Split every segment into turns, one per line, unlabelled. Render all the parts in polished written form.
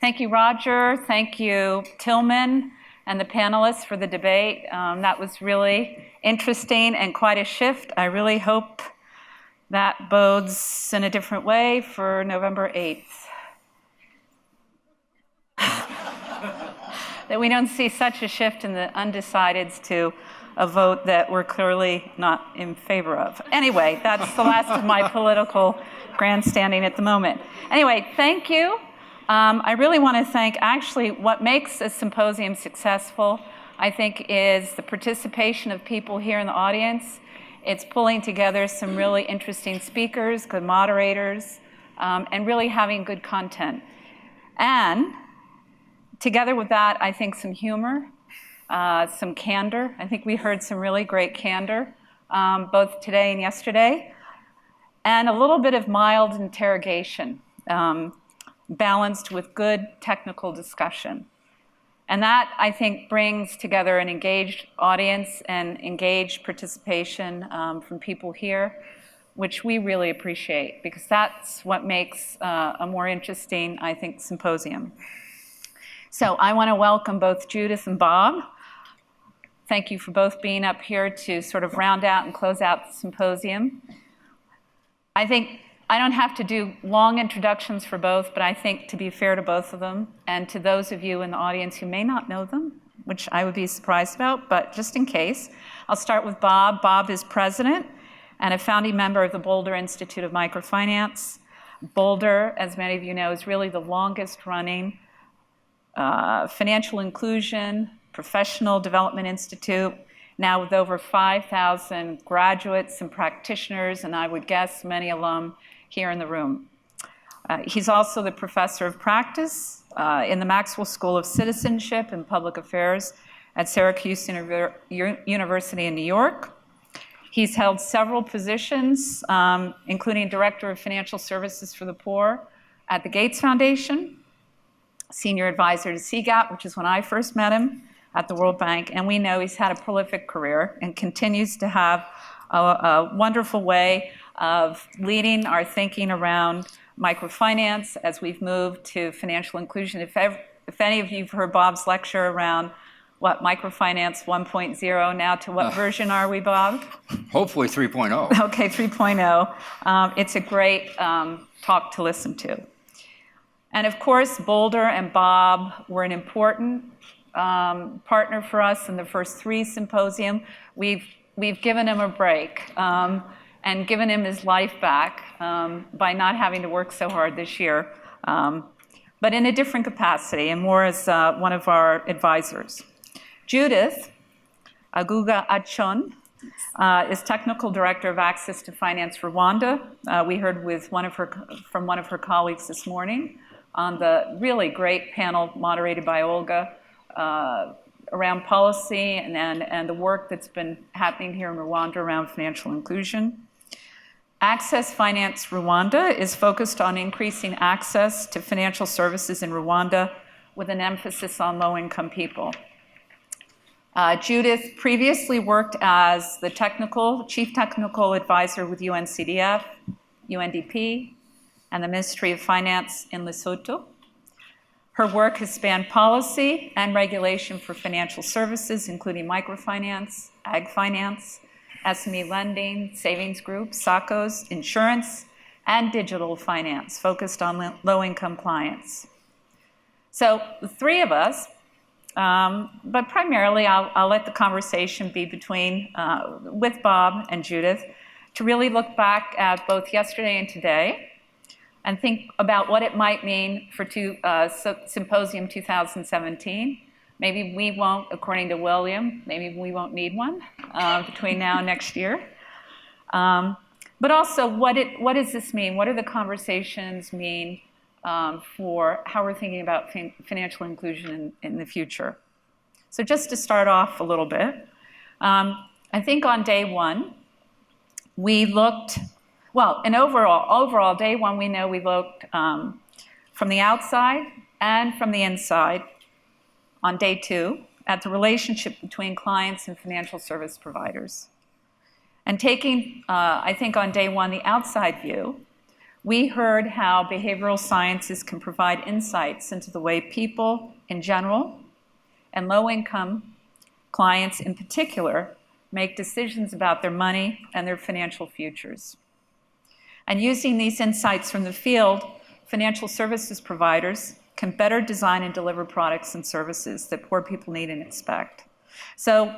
Thank you, Roger. Thank you, Tillman and the panelists for the debate. That was really interesting and quite a shift. I really hope that bodes in a different way for November 8th. That we don't see such a shift in the undecideds to a vote that we're clearly not in favor of. Anyway, that's the last of my political grandstanding at the moment. Anyway, thank you. I really want to thank, actually, what makes a symposium successful, I think, is the participation of people here in the audience. It's pulling together some really interesting speakers, good moderators, and really having good content. And together with that, I think some humor, some candor. I think we heard some really great candor, both today and yesterday, and a little bit of mild interrogation, balanced with good technical discussion. And that, I think, brings together an engaged audience and engaged participation from people here, which we really appreciate, because that's what makes a more interesting, I think, symposium. So I want to welcome both Judith and Bob. Thank you for both being up here to sort of round out and close out the symposium. I think I don't have to do long introductions for both, but I think to be fair to both of them, and to those of you in the audience who may not know them, which I would be surprised about, but just in case, I'll start with Bob. Bob is president and a founding member of the Boulder Institute of Microfinance. Boulder, as many of you know, is really the longest running financial inclusion, professional development institute, now with over 5,000 graduates and practitioners, and I would guess many alum here in the room. He's also the professor of practice in the Maxwell School of Citizenship and Public Affairs at Syracuse University in New York. He's held several positions, including Director of Financial Services for the Poor at the Gates Foundation, Senior Advisor to CGAP, which is when I first met him, at the World Bank, and we know he's had a prolific career and continues to have a wonderful way of leading our thinking around microfinance as we've moved to financial inclusion. If any of you have heard Bob's lecture around what microfinance 1.0, now to what version are we, Bob?
Hopefully 3.0.
Okay, 3.0. It's a great talk to listen to. And of course, Boulder and Bob were an important partner for us in the first 3 symposium. We've given him a break and given him his life back by not having to work so hard this year, but in a different capacity and more as one of our advisors. Judith, Aguga Acon, is Technical Director of Access to Finance Rwanda. We heard from one of her colleagues this morning on the really great panel moderated by Olga around policy and the work that's been happening here in Rwanda around financial inclusion. Access Finance Rwanda is focused on increasing access to financial services in Rwanda with an emphasis on low-income people. Judith previously worked as the Chief Technical Advisor with UNCDF, UNDP, and the Ministry of Finance in Lesotho. Her work has spanned policy and regulation for financial services, including microfinance, ag finance, SME lending, savings groups, SACCOs, insurance, and digital finance, focused on low-income clients. So the 3 of us, but primarily I'll let the conversation be with Bob and Judith to really look back at both yesterday and today and think about what it might mean for Symposium 2017. Maybe we won't, according to William, maybe we won't need one between now and next year. But also, what does this mean? What do the conversations mean for how we're thinking about financial inclusion in the future? So just to start off a little bit, I think on day 1, we looked, and overall, day 1, we know we looked from the outside and from the inside. On day 2, at the relationship between clients and financial service providers. And taking, I think on day 1, the outside view, We heard how behavioral sciences can provide insights into the way people in general and low-income clients in particular make decisions about their money and their financial futures. And using these insights from the field, financial services providers can better design and deliver products and services that poor people need and expect. So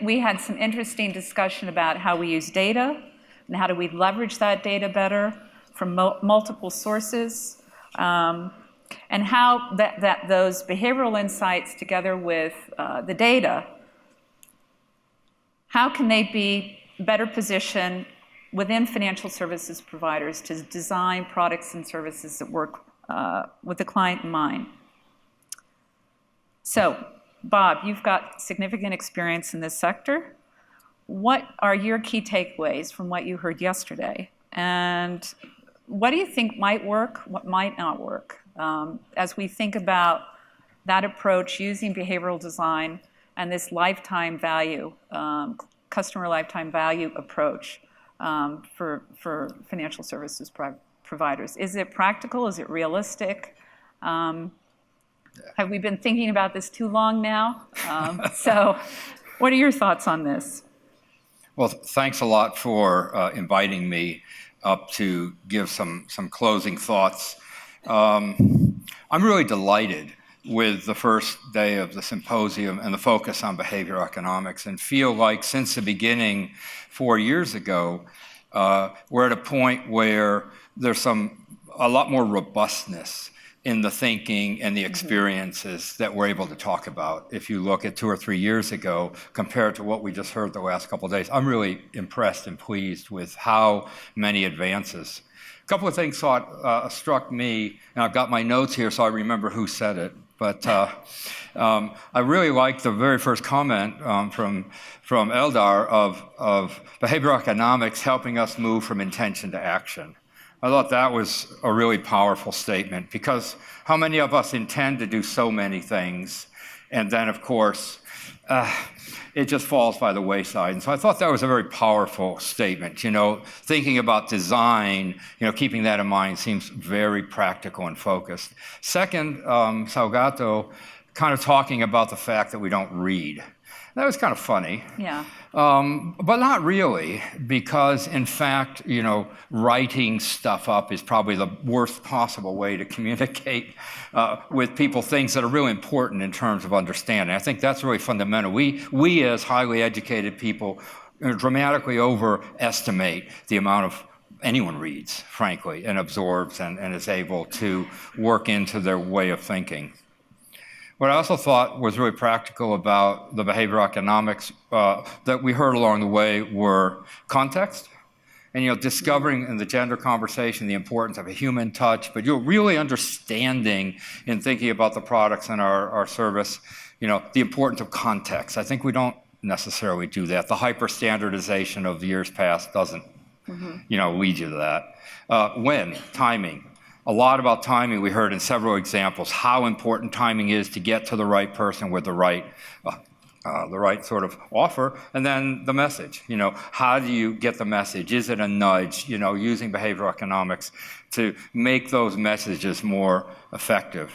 we had some interesting discussion about how we use data and how do we leverage that data better from multiple sources, and how those behavioral insights together with the data, how can they be better positioned within financial services providers to design products and services that work with the client in mind. So, Bob, you've got significant experience in this sector. What are your key takeaways from what you heard yesterday? And what do you think might work, what might not work, as we think about that approach using behavioral design and this lifetime value, customer lifetime value approach for financial services providers? Is it practical? Is it realistic? Have we been thinking about this too long now? So what are your thoughts on this?
Well, thanks a lot for inviting me up to give some closing thoughts. I'm really delighted with the first day of the symposium and the focus on behavioral economics, and feel like since the beginning 4 years ago, we're at a point where there's a lot more robustness in the thinking and the experiences that we're able to talk about. If you look at 2 or 3 years ago compared to what we just heard the last couple of days, I'm really impressed and pleased with how many advances. A couple of things struck me, and I've got my notes here so I remember who said it, but I really liked the very first comment from Eldar of behavioral economics helping us move from intention to action. I thought that was a really powerful statement, because how many of us intend to do so many things, and then of course it just falls by the wayside. And so I thought that was a very powerful statement. Thinking about design, keeping that in mind seems very practical and focused. Second, Salgato kind of talking about the fact that we don't read. That was kind of funny.
Yeah.
But not really, because in fact, writing stuff up is probably the worst possible way to communicate with people things that are really important in terms of understanding. I think that's really fundamental. We as highly educated people dramatically overestimate the amount of anyone reads, frankly, and absorbs and is able to work into their way of thinking. What I also thought was really practical about the behavioral economics that we heard along the way were context, and discovering in the gender conversation the importance of a human touch, but really understanding in thinking about the products in our service, the importance of context. I think we don't necessarily do that. The hyper-standardization of the years past doesn't, lead you to that. Timing. A lot about timing. We heard in several examples how important timing is to get to the right person with the right sort of offer, and then the message. How do you get the message? Is it a nudge? Using behavioral economics to make those messages more effective.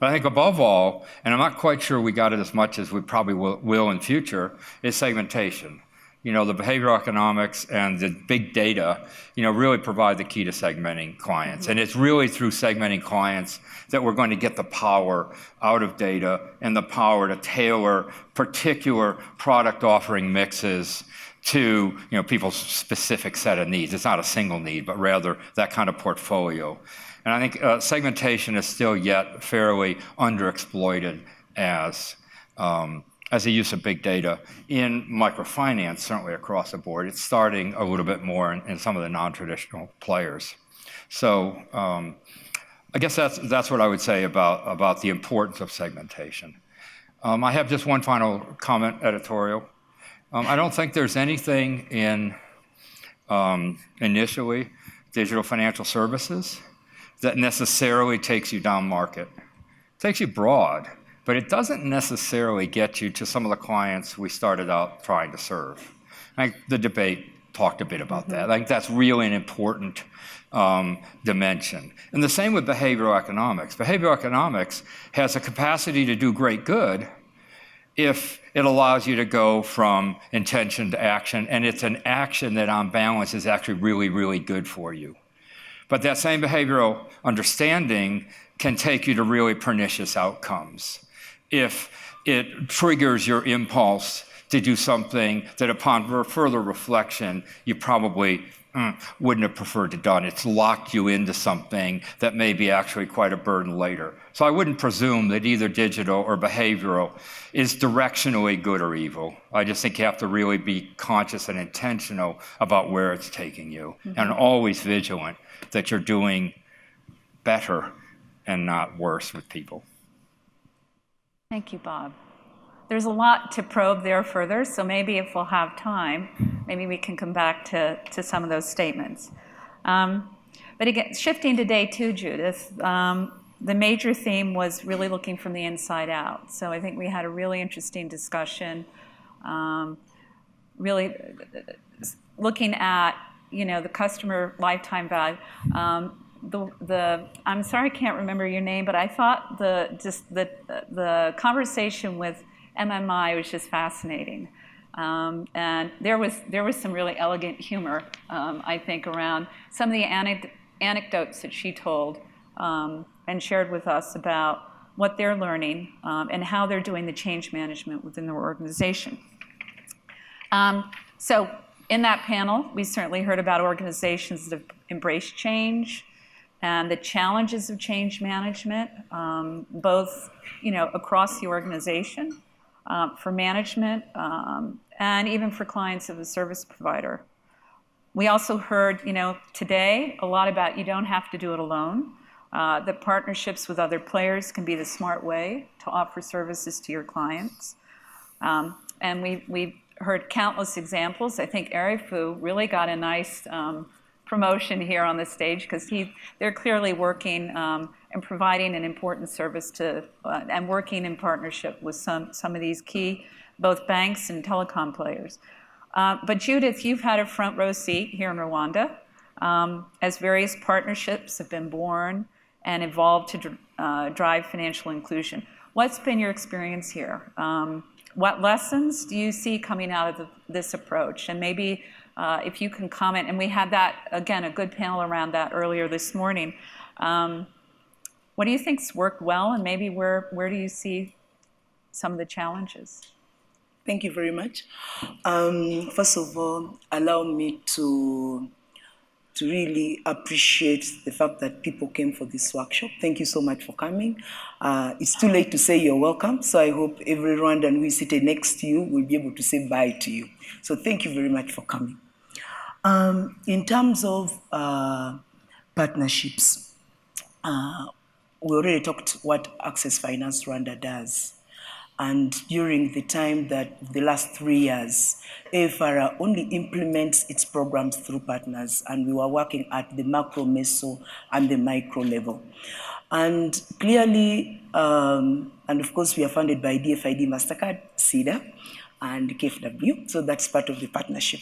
But I think above all, and I'm not quite sure we got it as much as we probably will in future, is segmentation. The behavioral economics and the big data, really provide the key to segmenting clients. And it's really through segmenting clients that we're going to get the power out of data and the power to tailor particular product offering mixes to, people's specific set of needs. It's not a single need, but rather that kind of portfolio. And I think segmentation is still yet fairly underexploited as a use of big data in microfinance, certainly across the board. It's starting a little bit more in some of the non-traditional players. So I guess that's what I would say about the importance of segmentation. I have just one final comment editorial. I don't think there's anything in initially digital financial services that necessarily takes you down market. It takes you broad, but it doesn't necessarily get you to some of the clients we started out trying to serve. I think the debate talked a bit about that. I think that's really an important dimension. And the same with behavioral economics. Behavioral economics has a capacity to do great good if it allows you to go from intention to action, and it's an action that on balance is actually really, really good for you. But that same behavioral understanding can take you to really pernicious outcomes if it triggers your impulse to do something that upon further reflection you probably wouldn't have preferred to done. It's locked you into something that may be actually quite a burden later. So I wouldn't presume that either digital or behavioral is directionally good or evil. I just think you have to really be conscious and intentional about where it's taking you, and always vigilant that you're doing better and not worse with people.
Thank you, Bob. There's a lot to probe there further, so maybe if we'll have time, maybe we can come back to some of those statements. But again, shifting to day 2, Judith, the major theme was really looking from the inside out. So I think we had a really interesting discussion, really looking at, the customer lifetime value. I'm sorry I can't remember your name, but I thought the conversation with MMI was just fascinating, and there was some really elegant humor, I think, around some of the anecdotes that she told and shared with us about what they're learning and how they're doing the change management within their organization. So in that panel, we certainly heard about organizations that have embraced change and the challenges of change management, both across the organization, for management, and even for clients of the service provider. We also heard, today a lot about you don't have to do it alone, that partnerships with other players can be the smart way to offer services to your clients. And we've heard countless examples. I think Erifu really got a nice promotion here on the stage because they're clearly working and providing an important service to and working in partnership with some of these key both banks and telecom players. But Judith, you've had a front row seat here in Rwanda as various partnerships have been born and evolved to drive financial inclusion. What's been your experience here? What lessons do you see coming out of this approach? And maybe if you can comment, and we had that, again, a good panel around that earlier this morning. What do you think's worked well, and maybe where do you see some of the challenges?
Thank you very much. First of all, allow me to really appreciate the fact that people came for this workshop. Thank you so much for coming. It's too late to say you're welcome, so I hope every Rwandan who is seated next to you will be able to say bye to you. So thank you very much for coming. In terms of partnerships, we already talked what Access Finance Rwanda does. And during the time that the last 3 years, AFR only implements its programs through partners, and we were working at the macro, meso, and the micro level. And clearly, and of course, we are funded by DFID, MasterCard, CEDA, and KFW, so that's part of the partnership.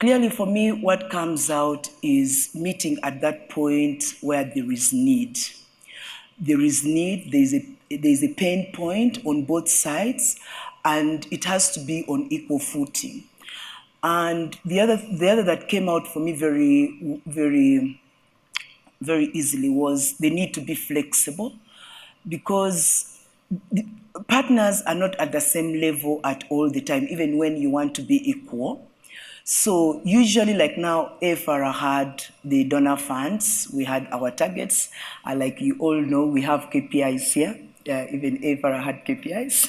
Clearly, for me, what comes out is meeting at that point where there is need. There is need, there's a pain point on both sides, and it has to be on equal footing. And the other that came out for me very, very, very easily was the need to be flexible, because partners are not at the same level at all the time, even when you want to be equal. So usually, like now, AFR had the donor funds, we had our targets. Like you all know, we have KPIs here. Even AFR had KPIs.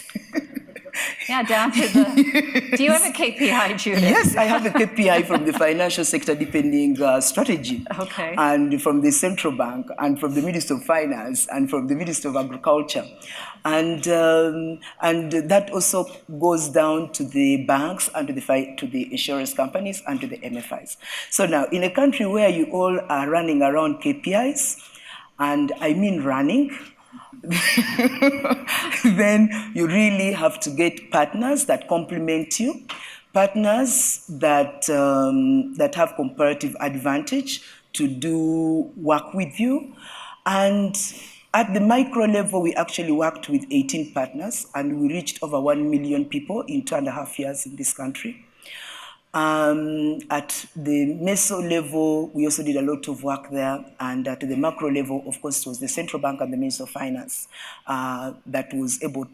Yeah, down to the... Do you have a KPI, Judith?
Yes, I have a KPI from the financial sector depending strategy.
Okay.
And from the central bank, and from the Minister of Finance, and from the Minister of Agriculture. And that also goes down to the banks, and to the insurance companies, and to the MFIs. So now, in a country where you all are running around KPIs, and I mean running, then you really have to get partners that complement you, partners that, that have comparative advantage to do work with you. And at the micro level, we actually worked with 18 partners, and we reached over 1 million people in 2.5 years in this country. At the meso level, we also did a lot of work there, and at the macro level, of course, it was the central bank and the Ministry of Finance that we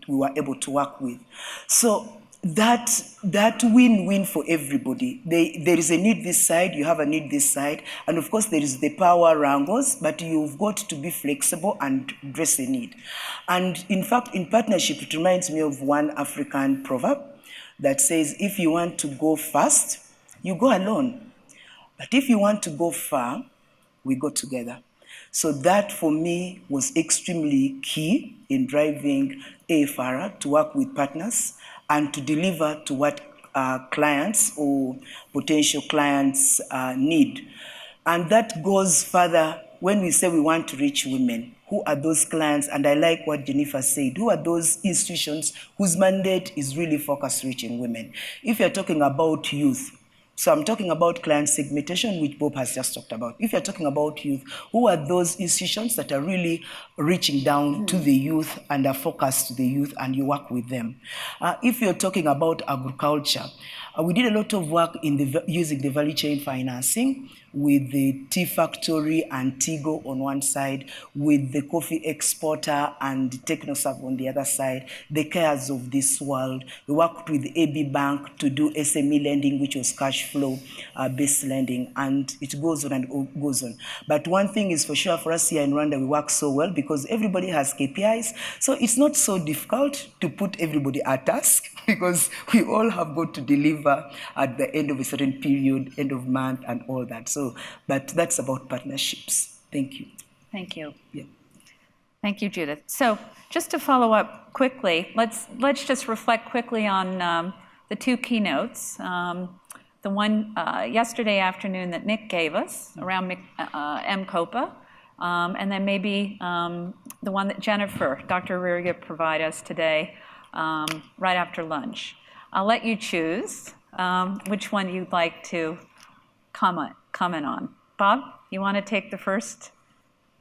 were able to work with. So that win-win for everybody. There is a need this side, you have a need this side, and of course there is the power wrangles, but you've got to be flexible and address the need. And in fact, in partnership, it reminds me of one African proverb that says, if you want to go fast, you go alone. But if you want to go far, we go together. So that for me was extremely key in driving AFR to work with partners and to deliver to what clients or potential clients need. And that goes further when we say we want to reach women. Who are those clients? And I like what Jennifer said. Who are those institutions whose mandate is really focused reaching women? If you're talking about youth, so I'm talking about client segmentation, which Bob has just talked about. If you're talking about youth, who are those institutions that are really reaching down to the youth and are focused to the youth, and you work with them? If you're talking about agriculture, we did a lot of work in using the value chain financing with the tea factory and Tigo on one side, with the coffee exporter and TechnoServe on the other side, the cares of this world. We worked with the AB Bank to do SME lending, which was cash flow based lending, and it goes on and goes on. But one thing is for sure, for us here in Rwanda, we work so well because everybody has KPIs, so it's not so difficult to put everybody at task because we all have got to deliver at the end of a certain period, end of month, and all that. So, but that's about partnerships. Thank you.
Thank you.
Yeah.
Thank you, Judith. So just to follow up quickly, let's just reflect quickly on the two keynotes. The one yesterday afternoon that Nick gave us around MCOPA, and then maybe the one that Jennifer, Dr. Riga, provided us today right after lunch. I'll let you choose which one you'd like to comment on. Bob, you want to take the first?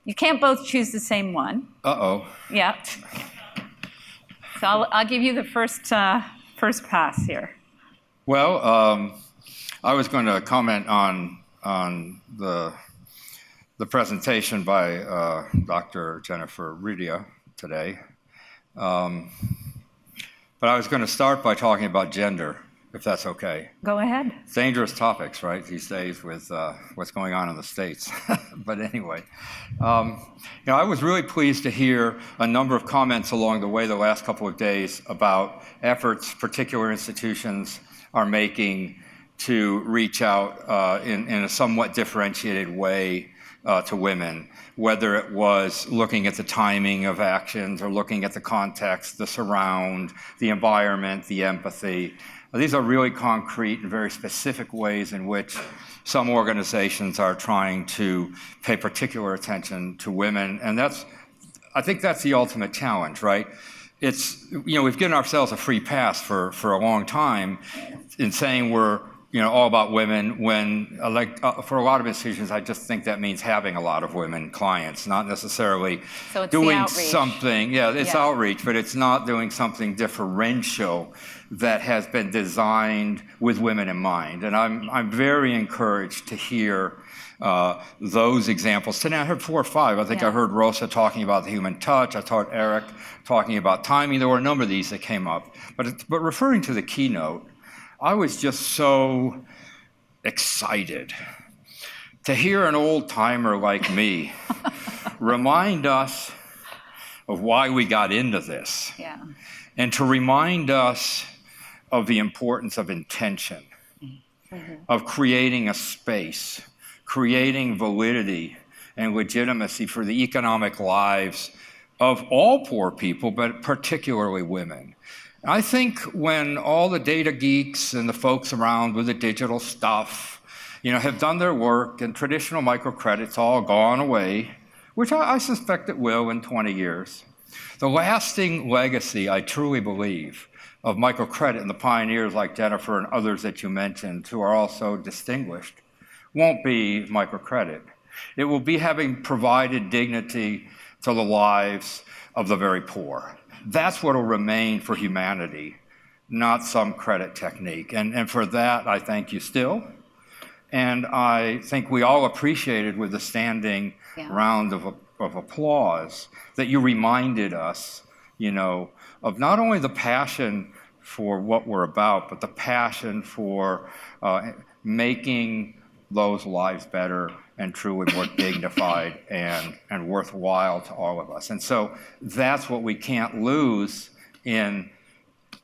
You can't both choose the same one.
Uh-oh.
Yeah. So I'll give you the first pass here.
Well, I was going to comment on the presentation by Dr. Jennifer Ridia today. But I was going to start by talking about gender, if that's okay.
Go ahead.
Dangerous topics, right, these days with what's going on in the States. But anyway, I was really pleased to hear a number of comments along the way the last couple of days about efforts particular institutions are making to reach out in a somewhat differentiated way to women, whether it was looking at the timing of actions or looking at the context, the surround, the environment, the empathy. These are really concrete and very specific ways in which some organizations are trying to pay particular attention to women. And I think that's the ultimate challenge, right? It's, we've given ourselves a free pass for a long time in saying we're all about women when, for a lot of institutions, I just think that means having a lot of women clients, not necessarily doing something. Yeah, it's outreach, but it's not doing something differential that has been designed with women in mind. And I'm very encouraged to hear those examples. Today I heard 4 or 5. I think I heard Rosa talking about the human touch. I heard Eric talking about timing. There were a number of these that came up. But referring to the keynote, I was just so excited to hear an old-timer like me remind us of why we got into this, and to remind us of the importance of intention, of creating a space, creating validity and legitimacy for the economic lives of all poor people, but particularly women. I think when all the data geeks and the folks around with the digital stuff, have done their work and traditional microcredit's all gone away, which I suspect it will in 20 years, the lasting legacy, I truly believe, of microcredit and the pioneers like Jennifer and others that you mentioned who are also distinguished won't be microcredit. It will be having provided dignity to the lives of the very poor. That's what will remain for humanity, not some credit technique. And for that, I thank you still. And I think we all appreciated with the standing round of applause that you reminded us, of not only the passion for what we're about, but the passion for making those lives better and truly more dignified and worthwhile to all of us. And so that's what we can't lose in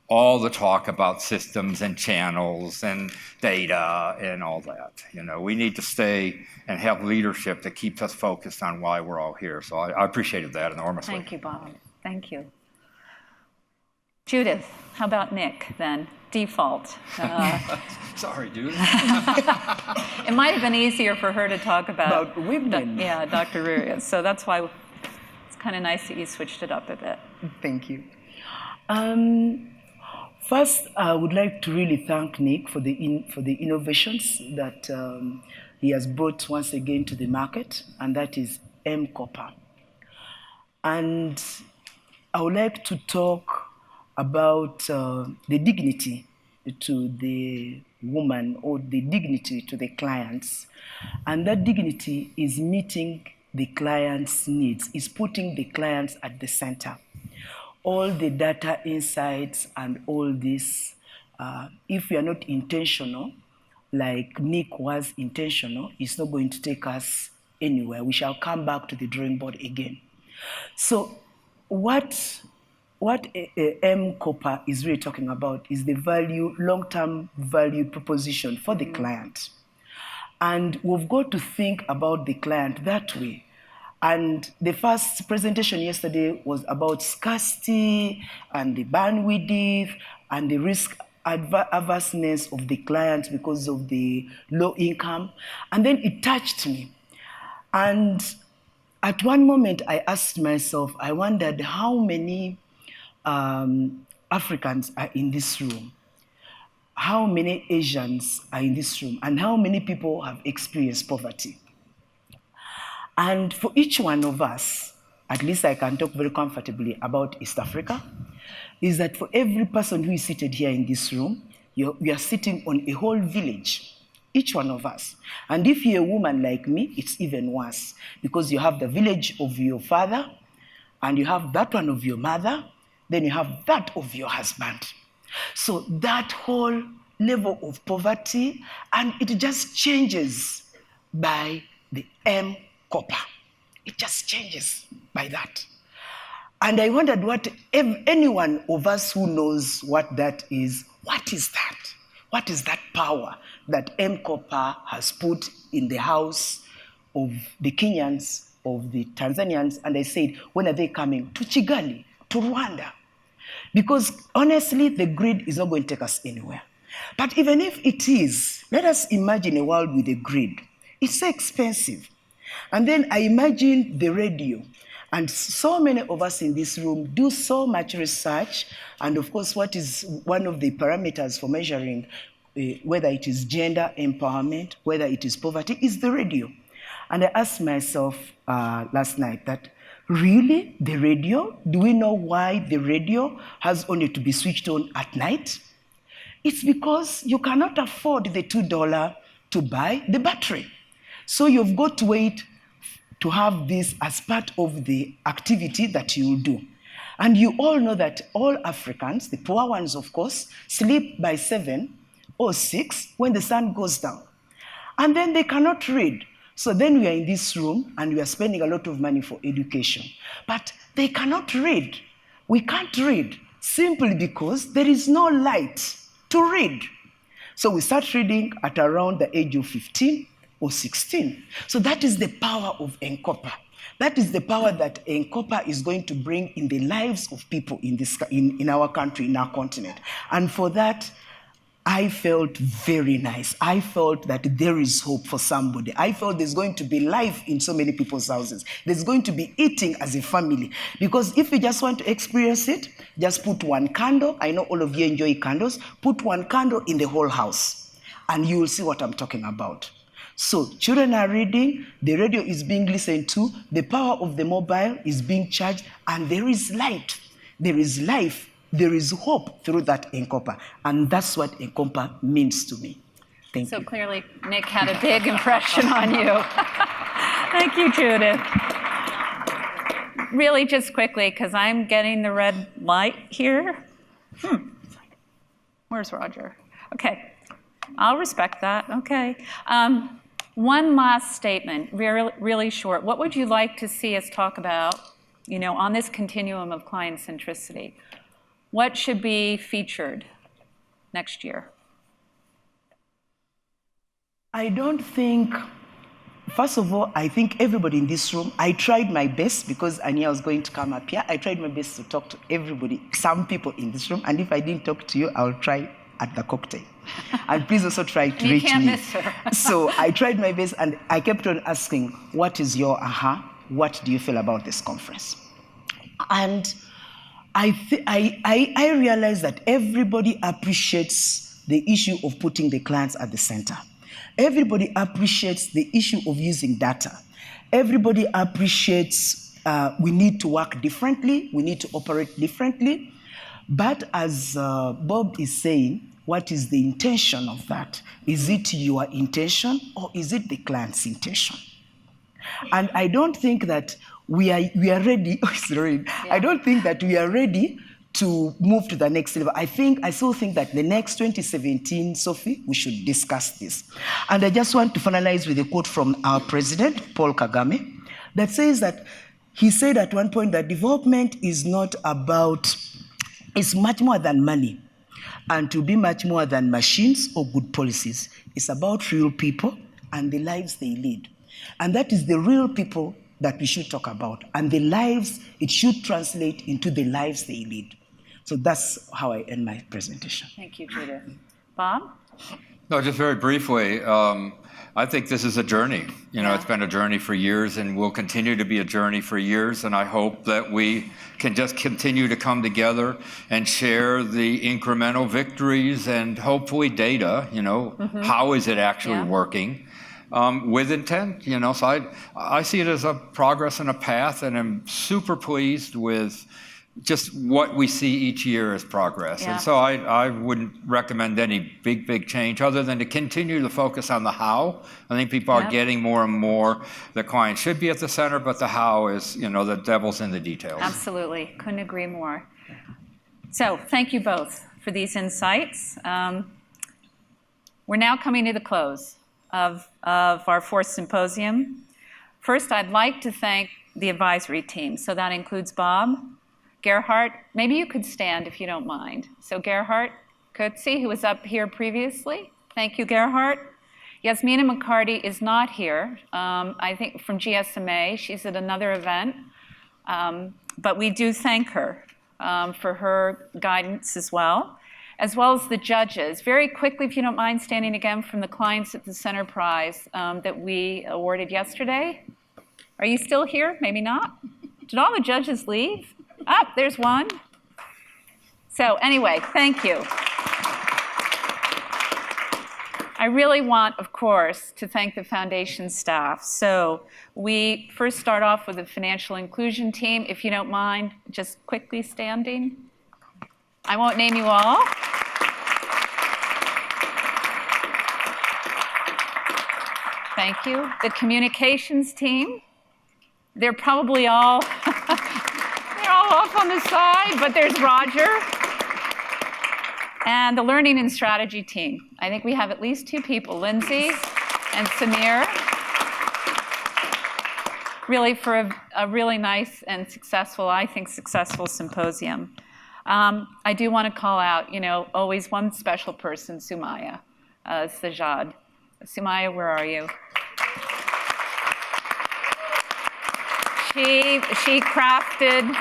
all the talk about systems and channels and data and all that. We need to stay and have leadership that keeps us focused on why we're all here. So I appreciated that enormously.
Thank you, Bob. Thank you. Judith, how about Nick then? Default.
Sorry, Judith.
It might have been easier for her to talk about
women.
Dr. Rurias. So that's why it's kind of nice that you switched it up a bit.
Thank you. First, I would like to really thank Nick for the innovations that he has brought once again to the market, and that is M-Copper. And I would like to talk about the dignity to the woman or the dignity to the clients. And that dignity is meeting the client's needs, is putting the clients at the center. All the data insights and all this, if we are not intentional, like Nick was intentional, it's not going to take us anywhere. We shall come back to the drawing board again. So what M-Copper is really talking about is the long-term value proposition for the client. And we've got to think about the client that way. And the first presentation yesterday was about scarcity and the bandwidth and the risk averseness of the client because of the low income. And then it touched me. And at one moment, I asked myself, I wondered how many Africans are in this room, how many Asians are in this room, and how many people have experienced poverty. And for each one of us, at least I can talk very comfortably about East Africa, is that for every person who is seated here in this room, we are sitting on a whole village, each one of us. And if you're a woman like me, it's even worse, because you have the village of your father, and you have that one of your mother, then you have that of your husband. So that whole level of poverty, and it just changes by the M-Copper. It just changes by that. And I wondered what any one of us who knows what that is, what is that? What is that power that M-Copper has put in the house of the Kenyans, of the Tanzanians? And I said, when are they coming? To Kigali, to Rwanda. Because honestly, the grid is not going to take us anywhere. But even if it is, let us imagine a world with a grid. It's so expensive. And then I imagine the radio. And so many of us in this room do so much research. And of course, what is one of the parameters for measuring whether it is gender empowerment, whether it is poverty, is the radio. And I asked myself last night that, really, the radio? Do we know why the radio has only to be switched on at night? It's because you cannot afford the $2 to buy the battery. So you've got to wait to have this as part of the activity that you do. And you all know that all Africans, the poor ones of course, sleep by 7 or 6 when the sun goes down. And then they cannot read. So then we are in this room and we are spending a lot of money for education. But they cannot read. We can't read simply because there is no light to read. So we start reading at around the age of 15 or 16. So that is the power of M-Copper. That is the power that M-Copper is going to bring in the lives of people in our country, in our continent. And for that, I felt very nice. I felt that there is hope for somebody. I felt there's going to be life in so many people's houses. There's going to be eating as a family. Because if you just want to experience it, just put one candle. I know all of you enjoy candles. Put one candle in the whole house, and you will see what I'm talking about. So children are reading, the radio is being listened to, the power of the mobile is being charged, and there is light, there is life, there is hope through that Nkompa. And that's what Nkompa means to me. Thank you.
So clearly, Nick had a big impression on you. Thank you, Judith. Really, just quickly, because I'm getting the red light here. Where's Roger? Okay, I'll respect that. Okay. One last statement, really short. What would you like to see us talk about, on this continuum of client centricity? What should be featured next year?
I don't think, first of all, I think everybody in this room, I tried my best because I knew I was going to come up here. I tried my best to talk to everybody, some people in this room, and if I didn't talk to you, I'll try at the cocktail. And please also try to reach me. You can't miss her. So I tried my best, and I kept on asking, what is your aha? What do you feel about this conference? And I realized that everybody appreciates the issue of putting the clients at the center. Everybody appreciates the issue of using data. Everybody appreciates we need to work differently, we need to operate differently. But as Bob is saying, what is the intention of that? Is it your intention or is it the client's intention? And I don't think that we are ready. Oh, sorry. Yeah. I don't think that we are ready to move to the next level. I still think that the next 2017 SoFI, we should discuss this. And I just want to finalize with a quote from our president, Paul Kagame, that says that he said at one point that development is not about, it's much more than money, and to be much more than machines or good policies. It's about real people and the lives they lead. And that is the real people that we should talk about. And the lives, it should translate into the lives they lead. So that's how I end my presentation.
Thank you, Judith. Bob?
No, just very briefly, I think this is a journey. It's been a journey for years and will continue to be a journey for years. And I hope that we can just continue to come together and share the incremental victories and hopefully data, how is it actually working with intent, So I see it as a progress and a path, and I'm super pleased with just what we see each year as progress. Yeah. And so I wouldn't recommend any big change other than to continue to focus on the how. I think people are getting more and more the client should be at the center, but the how is, the devil's in the details.
Absolutely. Couldn't agree more. So thank you both for these insights. We're now coming to the close of our fourth symposium. First, I'd like to thank the advisory team. So that includes Bob, Gerhard, maybe you could stand if you don't mind. So Gerhard Kutzi, who was up here previously. Thank you, Gerhard. Yasmina McCarty is not here, I think from GSMA. She's at another event. But we do thank her for her guidance as well as the judges. Very quickly, if you don't mind standing again, from the Clients at the Center Prize that we awarded yesterday. Are you still here? Maybe not. Did all the judges leave? There's one. So anyway, thank you. I really want, of course, to thank the foundation staff. So we first start off with the financial inclusion team. If you don't mind, just quickly standing. I won't name you all. Thank you. The communications team. They're probably all off on the side, but there's Roger. And the learning and strategy team. I think we have at least two people, Lindsay and Samir, really for a really nice and successful, I think, successful symposium. I do want to call out, always one special person, Sumaya Sajad. Sumaya, where are you? She crafted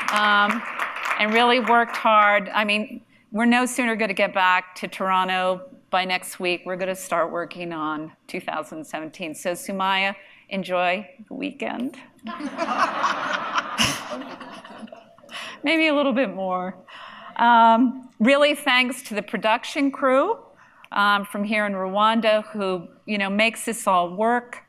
and really worked hard. I mean, we're no sooner going to get back to Toronto by next week, we're going to start working on 2017. So Sumaya, enjoy the weekend. Maybe a little bit more. Really thanks to the production crew from here in Rwanda who, makes this all work.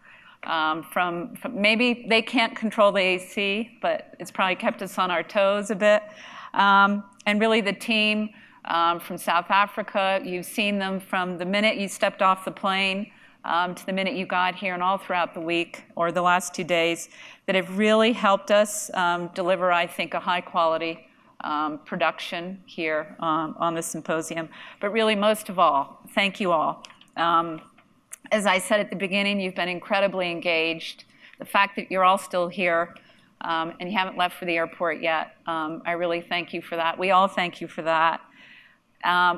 From maybe they can't control the AC, but it's probably kept us on our toes a bit. And really the team from South Africa, you've seen them from the minute you stepped off the plane to the minute you got here and all throughout the week or the last 2 days that have really helped us deliver, I think, a high quality production here on the symposium. But really, most of all, thank you all. As I said at the beginning, you've been incredibly engaged. The fact that you're all still here and you haven't left for the airport yet, I really thank you for that. We all thank you for that.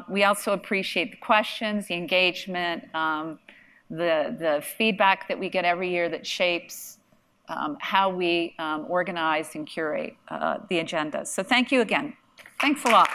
We also appreciate the questions, the engagement, the feedback that we get every year that shapes how we organize and curate the agenda. So thank you again. Thanks a lot.